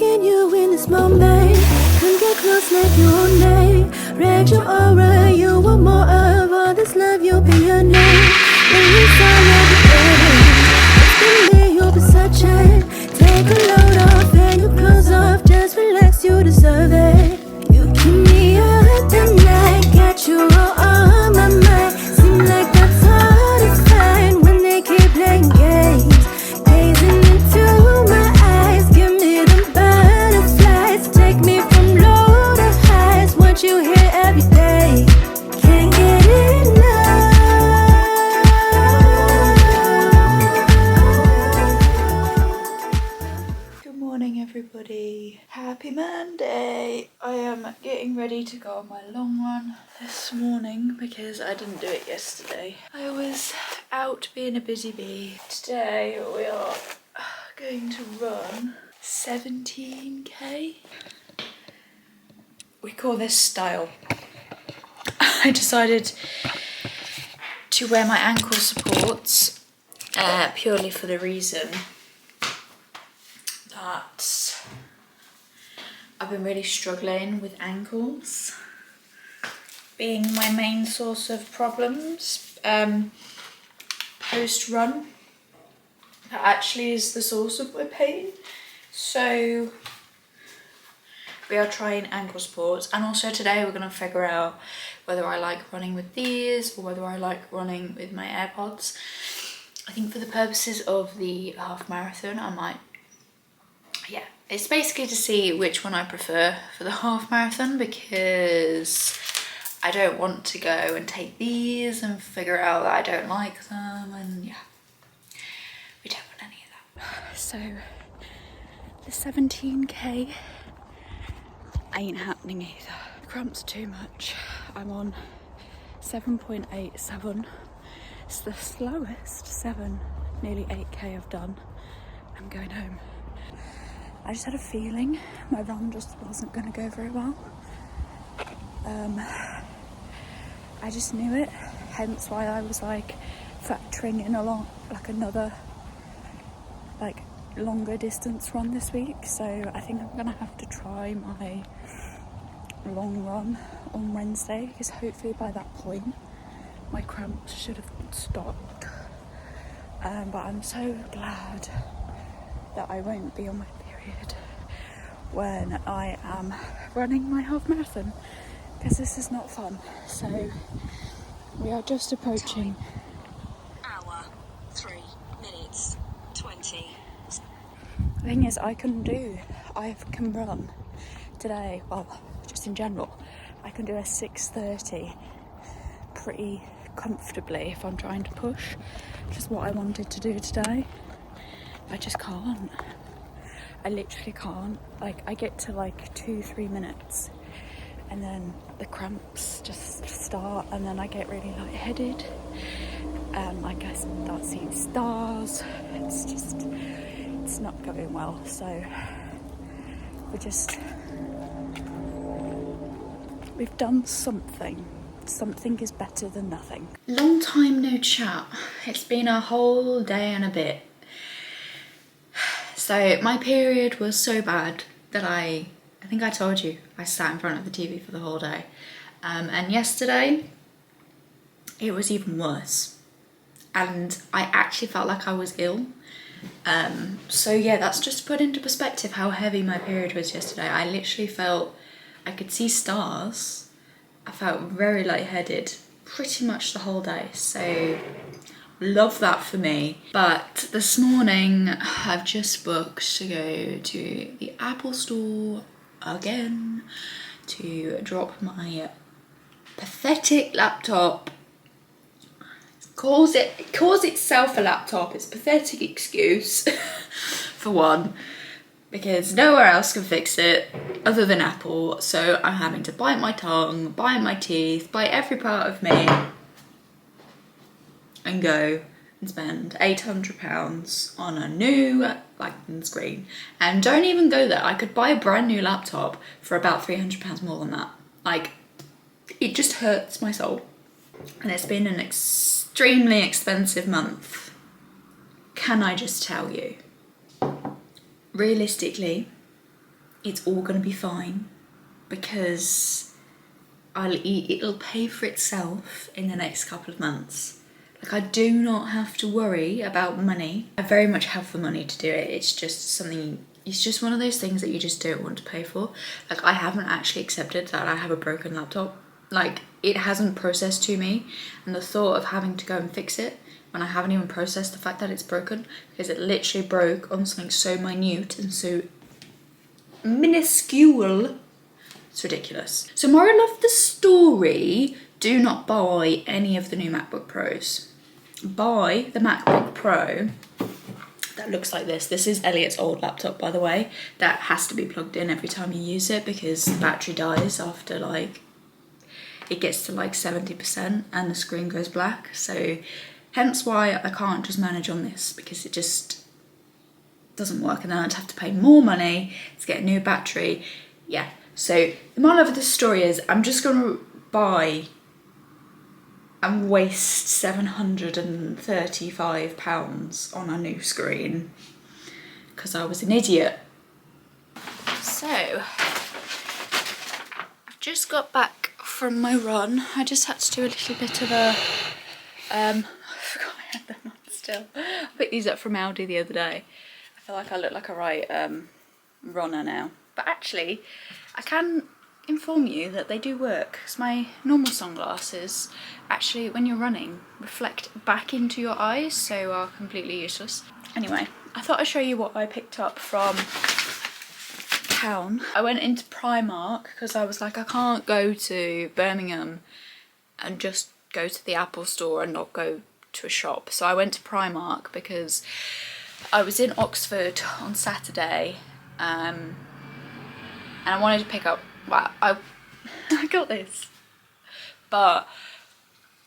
Taking you in this moment. Come get close, make your own name. Read your aura, you want more of all this love, you'll be your name. When you saw it's been me, you'll be searching. Take a load off and your clothes off. Just relax, you deserve it. You keep me up at night, got you all on my mind. Seem like that's hard to find when they keep playing games. Gazing into my eyes, give me them butterflies. Take me from low to highs, want you here every day. Can't get enough. Good morning everybody. Happy Monday. I am getting ready to go on my long run this morning because I didn't do it yesterday. I was out being a busy bee. Today we are going to run 17k. We call this style. I decided to wear my ankle supports purely for the reason that I've been really struggling with ankles being my main source of problems post run. That actually is the source of my pain. So we are trying ankle supports, and also today we're going to figure out whether I like running with these or whether I like running with my AirPods. I think for the purposes of the half marathon I might, yeah, it's basically to see which one I prefer for the half marathon, because I don't want to go and take these and figure out that I don't like them, and yeah, we don't want any of that. So the 17k ain't happening either. The cramps are too much. I'm on 7.87. It's the slowest 7, nearly 8k I've done. I'm going home. I just had a feeling my run just wasn't going to go very well. I just knew it, hence why I was like factoring in another longer distance run this week. So I think I'm gonna have to try my long run on Wednesday, because hopefully by that point my cramps should have stopped. But I'm so glad that I won't be on my period when I am running my half marathon, because this is not fun. So we are just approaching. Hour, 3 minutes, 20. The thing is, I can run today, well, just in general, I can do a 6:30 pretty comfortably if I'm trying to push, which is what I wanted to do today. I just can't. I literally can't. Like, I get to 2-3 minutes and then the cramps just start, and then I get really lightheaded. I guess start seeing stars. It's not going well. So we've done something. Something is better than nothing. Long time no chat. It's been a whole day and a bit. So my period was so bad that I think I told you, I sat in front of the TV for the whole day. And yesterday, it was even worse. And I actually felt like I was ill. So yeah, that's just to put into perspective how heavy my period was yesterday. I literally felt, I could see stars. I felt very lightheaded pretty much the whole day. So love that for me. But this morning, I've just booked to go to the Apple store again to drop my pathetic laptop. Calls itself a laptop. It's a pathetic excuse for one, because nowhere else can fix it other than Apple. So I'm having to bite my tongue, bite my teeth, bite every part of me and go and spend £800 on a new screen. And don't even go there. I could buy a brand new laptop for about £300 more than that. Like, it just hurts my soul. And it's been an extremely expensive month. Can I just tell you? Realistically, it's all gonna be fine because it'll pay for itself in the next couple of months. Like, I do not have to worry about money. I very much have the money to do it. It's just something, it's just one of those things that you just don't want to pay for. Like, I haven't actually accepted that I have a broken laptop. Like, it hasn't processed to me, and the thought of having to go and fix it when I haven't even processed the fact that it's broken, because it literally broke on something so minute and so minuscule, it's ridiculous. So moral of the story, do not buy any of the new MacBook Pros. Buy the MacBook Pro that looks like this. This is Elliot's old laptop, by the way. That has to be plugged in every time you use it because the battery dies after like, it gets to like 70% and the screen goes black. So hence why I can't just manage on this, because it just doesn't work, and then I'd have to pay more money to get a new battery. Yeah, so the moral of the story is I'm just gonna buy and waste £735 on a new screen because I was an idiot. So I've just got back from my run. I just had to do a little bit of a I forgot I had them on still. I picked these up from Aldi the other day. I feel like I look like a right runner now, but actually I can inform you that they do work, because my normal sunglasses actually, when you're running, reflect back into your eyes, so are completely useless. Anyway, I thought I'd show you what I picked up from town. I went into Primark because I was like, I can't go to Birmingham and just go to the Apple store and not go to a shop. So I went to Primark because I was in Oxford on Saturday, and I wanted to pick up, well, I got this, but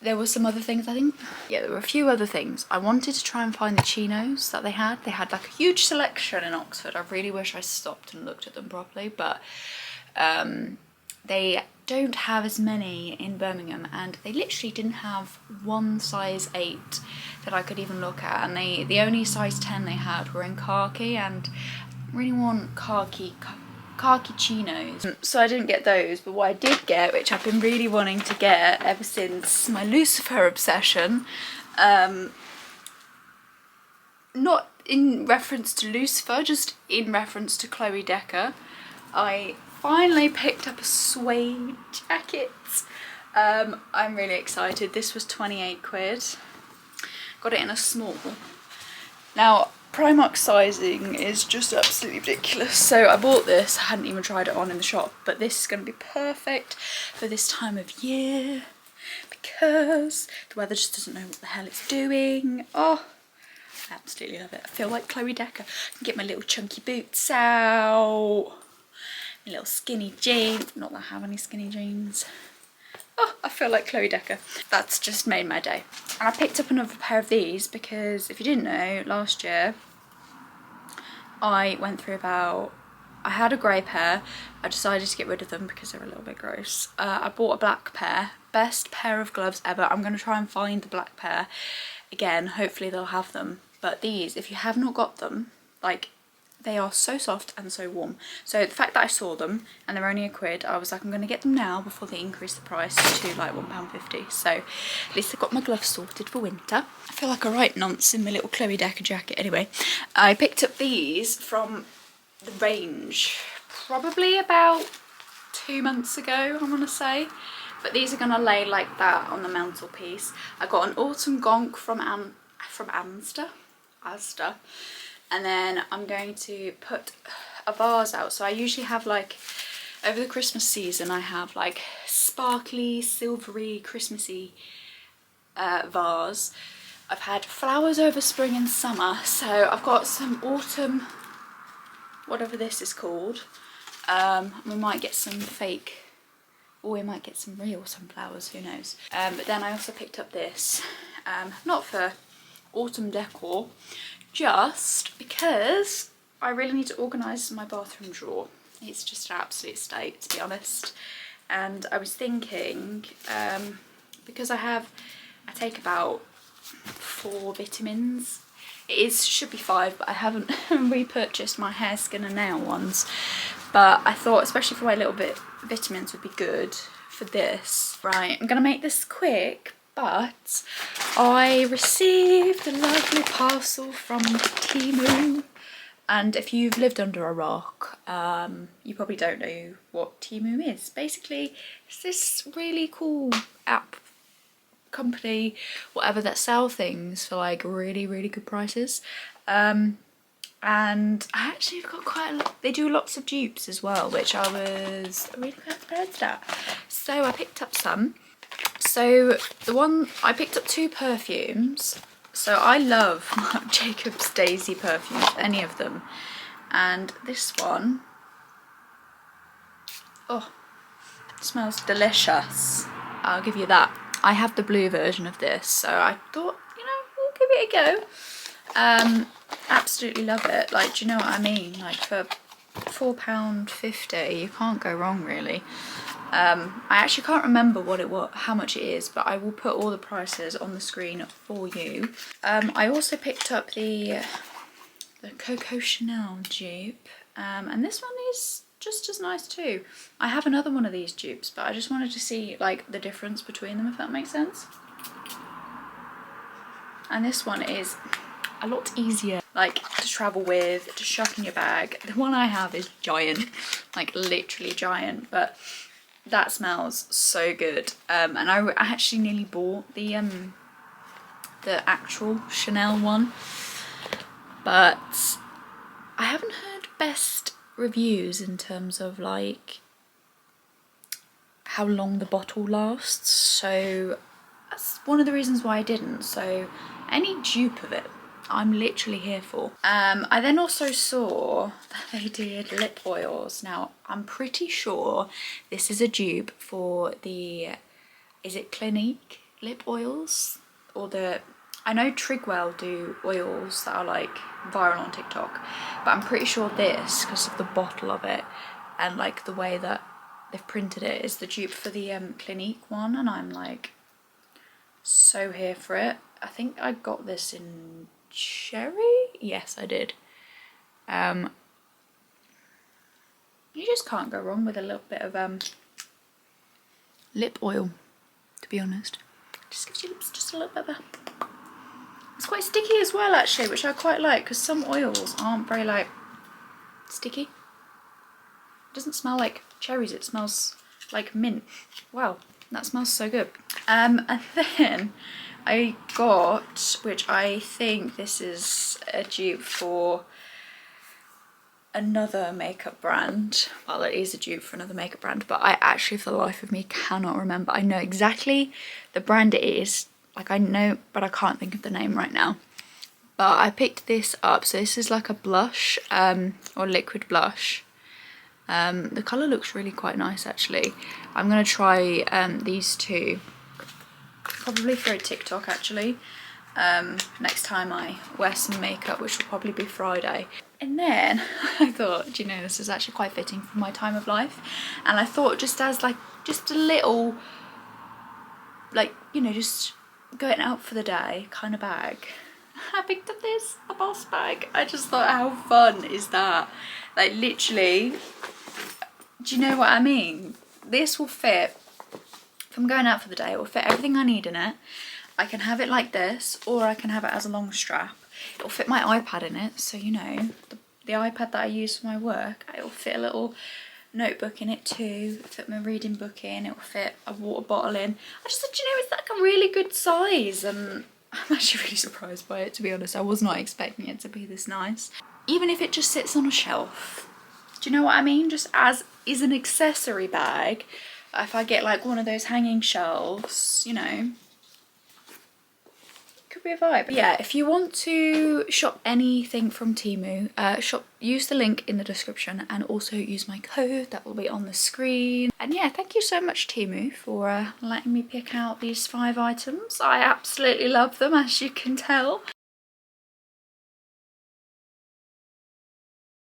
there were some other things, I think. Yeah, there were a few other things. I wanted to try and find the chinos that they had. They had like a huge selection in Oxford. I really wish I stopped and looked at them properly, but they don't have as many in Birmingham, and they literally didn't have one size 8 that I could even look at, and the only size 10 they had were in khaki, and I really want khaki chinos, so I didn't get those. But what I did get, which I've been really wanting to get ever since my Lucifer obsession, not in reference to Lucifer, just in reference to Chloe Decker, I finally picked up a suede jacket. I'm really excited. This was 28 quid. Got it in a small. Now, Primark sizing is just absolutely ridiculous. So I bought this, I hadn't even tried it on in the shop, but this is going to be perfect for this time of year because the weather just doesn't know what the hell it's doing. Oh, I absolutely love it. I feel like Chloe Decker. I can get my little chunky boots out, my little skinny jeans. Not that I have any skinny jeans. Oh, I feel like Chloe Decker. That's just made my day. And I picked up another pair of these because, if you didn't know, last year I went through about, I had a grey pair, I decided to get rid of them because they're a little bit gross. I bought a black pair, best pair of gloves ever. I'm going to try and find the black pair again, hopefully they'll have them. But these, if you have not got them, like, they are so soft and so warm. So the fact that I saw them and they're only a quid, I was like, I'm going to get them now before they increase the price to like £1.50. So at least I've got my gloves sorted for winter. I feel like a right nonce in my little Chloe Decker jacket. Anyway, I picked up these from the range probably about 2 months ago, I want to say. But these are going to lay like that on the mantelpiece. I got an autumn gonk from Asda. And then I'm going to put a vase out. So I usually have like, over the Christmas season, I have like sparkly, silvery, Christmassy vase. I've had flowers over spring and summer. So I've got some autumn, whatever this is called. We might get some fake, or we might get some real sunflowers, who knows. But then I also picked up this, not for autumn decor, just because I really need to organise my bathroom drawer. It's just an absolute state, to be honest. And I was thinking, because I take about 4 vitamins. Should be 5, but I haven't repurchased my hair, skin and nail ones. but I thought especially for my little bit vitamins would be good for this. Right, I'm gonna make this quick, but I received a lovely parcel from Temu. And if you've lived under a rock, you probably don't know what Temu is. Basically, it's this really cool app company, whatever, that sell things for like really, really good prices. And I actually got quite a lot. They do lots of dupes as well, which I was really quite surprised at. So I picked up some. So I picked up 2 perfumes. So I love Marc Jacobs Daisy perfumes, any of them. And this one, oh, smells delicious. I'll give you that. I have the blue version of this, so I thought, you know, we'll give it a go. Absolutely love it. Like, do you know what I mean? Like, for £4.50, you can't go wrong, really. I actually can't remember how much it is, but I will put all the prices on the screen for you. I also picked up the Coco Chanel dupe, and this one is just as nice too. I have another one of these dupes, but I just wanted to see like the difference between them, if that makes sense. And this one is a lot easier, like, to travel with, to shove in your bag. The one I have is giant, like literally giant, but that smells so good. And I actually nearly bought the actual Chanel one, but I haven't heard best reviews in terms of like how long the bottle lasts, so that's one of the reasons why I didn't. So any dupe of it, I'm literally here for. I then also saw that they did lip oils. Now I'm pretty sure this is a dupe for the, is it Clinique lip oils, or I know Trigwell do oils that are like viral on TikTok, but I'm pretty sure this, because of the bottle of it and like the way that they've printed it, is the dupe for the Clinique one, and I'm like so here for it. I think I got this in cherry. Yes, I did. You just can't go wrong with a little bit of lip oil, to be honest. Just gives your lips just a little bit of a... It's quite sticky as well, actually, which I quite like, because some oils aren't very like sticky. It doesn't smell like cherries, it smells like mint. Wow, that smells so good. And then I got, which I think this is a dupe for another makeup brand. Well, it is a dupe for another makeup brand, but I actually for the life of me cannot remember. I know exactly the brand it is, like I know, but I can't think of the name right now. But I picked this up. So this is like a blush, or liquid blush. The colour looks really quite nice, actually. I'm going to try these 2, probably for a TikTok, actually, next time I wear some makeup, which will probably be Friday. And then I thought, do you know, this is actually quite fitting for my time of life, and I thought just as like just a little, like, you know, just going out for the day kind of bag, I picked up this, a boss bag. I just thought, how fun is that? Like, literally, do you know what I mean? This will fit, if I'm going out for the day, it will fit everything I need in it. I can have it like this, or I can have it as a long strap. It'll fit my iPad in it, so you know, the iPad that I use for my work, it'll fit a little notebook in it too, it'll fit my reading book in, it'll fit a water bottle in. I just thought, you know, it's like a really good size, and I'm actually really surprised by it, to be honest. I was not expecting it to be this nice. Even if it just sits on a shelf, do you know what I mean? Just as is an accessory bag, if I get like one of those hanging shelves, you know, could be a vibe. But yeah, if you want to shop anything from Temu, use the link in the description, and also use my code that will be on the screen. And yeah, thank you so much, Temu, for letting me pick out these 5 items. I absolutely love them, as you can tell.